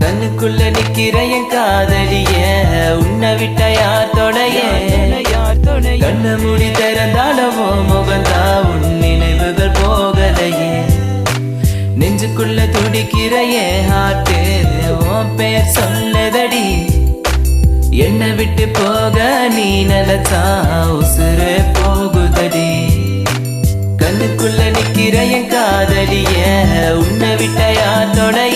கண்ணுக்குள்ள நிக்கிற என் காதலிய உன்னை விட்ட யார் தொடைய கண்ண மூடி திறந்தாலவோ முகந்தா உன் நினைவுகள் போகலையே நெஞ்சுக்குள்ள துடிக்கிற என் ஹார்ட்டு உன் பேர் சொன்னதடி என்னை விட்டு போக நீ நினைச்சா உசுறு போகுதடி கண்ணுக்குள்ள நிக்கிற என் காதலிய உன்னை விட்ட யார் தொடைய